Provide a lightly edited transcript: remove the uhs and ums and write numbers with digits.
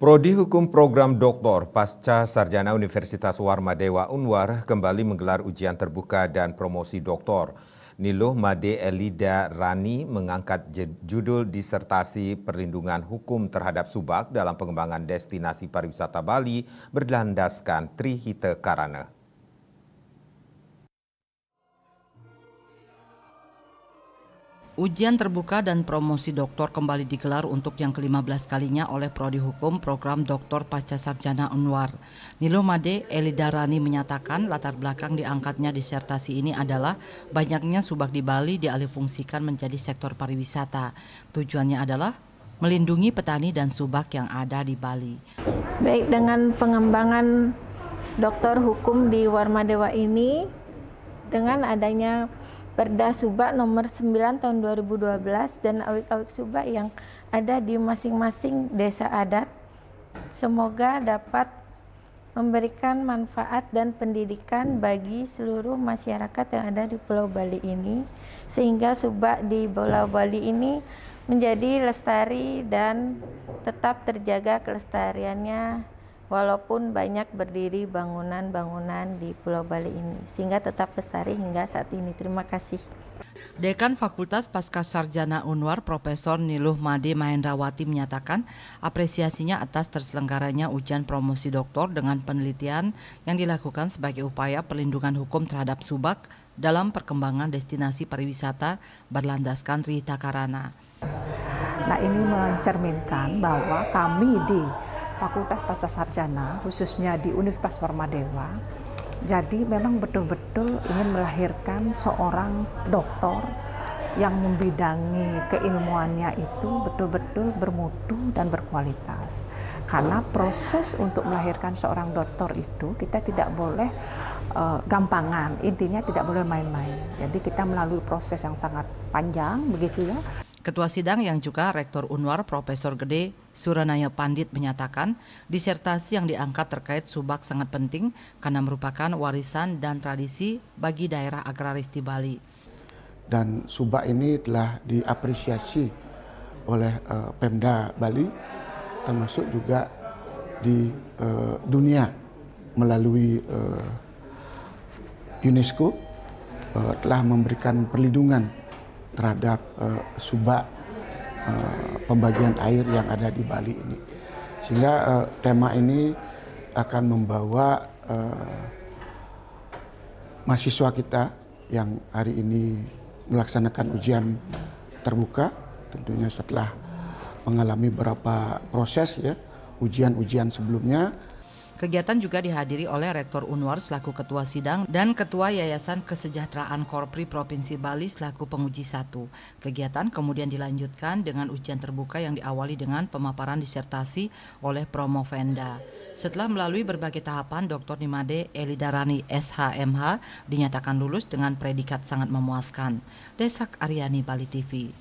Prodi Hukum Program Doktor Pasca Sarjana Universitas Warmadewa Unwar kembali menggelar ujian terbuka dan promosi doktor. Niluh Made Elida Rani mengangkat judul disertasi perlindungan hukum terhadap subak dalam pengembangan destinasi pariwisata Bali berlandaskan Trihita Karana. Ujian terbuka dan promosi doktor kembali digelar untuk yang ke-15 kalinya oleh Prodi Hukum Program Doktor Pasca Sarjana Unwar. Niluh Made Elidarani menyatakan latar belakang diangkatnya disertasi ini adalah banyaknya subak di Bali dialihfungsikan menjadi sektor pariwisata. Tujuannya adalah melindungi petani dan subak yang ada di Bali. Baik, dengan pengembangan doktor hukum di Warmadewa ini, dengan adanya Perda Subak nomor 9 tahun 2012 dan awik-awik subak yang ada di masing-masing desa adat, semoga dapat memberikan manfaat dan pendidikan bagi seluruh masyarakat yang ada di Pulau Bali ini, sehingga subak di Pulau Bali ini menjadi lestari dan tetap terjaga kelestariannya walaupun banyak berdiri bangunan-bangunan di Pulau Bali ini, sehingga tetap lestari hingga saat ini. Terima kasih. Dekan Fakultas Pasca Sarjana Unwar Profesor Niluh Made Mahendrawati menyatakan apresiasinya atas terselenggaranya ujian promosi doktor dengan penelitian yang dilakukan sebagai upaya perlindungan hukum terhadap subak dalam perkembangan destinasi pariwisata berlandaskan Trihita Karana. Nah, ini mencerminkan bahwa kami di Fakultas Pasca Sarjana, khususnya di Universitas Warmadewa, jadi memang betul-betul ingin melahirkan seorang doktor yang membidangi keilmuannya itu betul-betul bermutu dan berkualitas. Karena proses untuk melahirkan seorang doktor itu kita tidak boleh gampangan, intinya tidak boleh main-main. Jadi kita melalui proses yang sangat panjang, begitu ya. Ketua sidang yang juga Rektor Unwar Profesor Gede Suranaya Pandit menyatakan disertasi yang diangkat terkait subak sangat penting karena merupakan warisan dan tradisi bagi daerah agraris di Bali. Dan subak ini telah diapresiasi oleh Pemda Bali, termasuk juga di dunia melalui UNESCO telah memberikan perlindungan terhadap subak pembagian air yang ada di Bali ini. Sehingga tema ini akan membawa mahasiswa kita yang hari ini melaksanakan ujian terbuka, tentunya setelah mengalami beberapa proses ya, ujian-ujian sebelumnya. Kegiatan juga dihadiri oleh Rektor Unwar selaku Ketua Sidang dan Ketua Yayasan Kesejahteraan Korpri Provinsi Bali selaku penguji 1. Kegiatan kemudian dilanjutkan dengan ujian terbuka yang diawali dengan pemaparan disertasi oleh Promovenda. Setelah melalui berbagai tahapan, Dr. Nimade Elidarani SHMH dinyatakan lulus dengan predikat sangat memuaskan. Desak Aryani, Bali TV.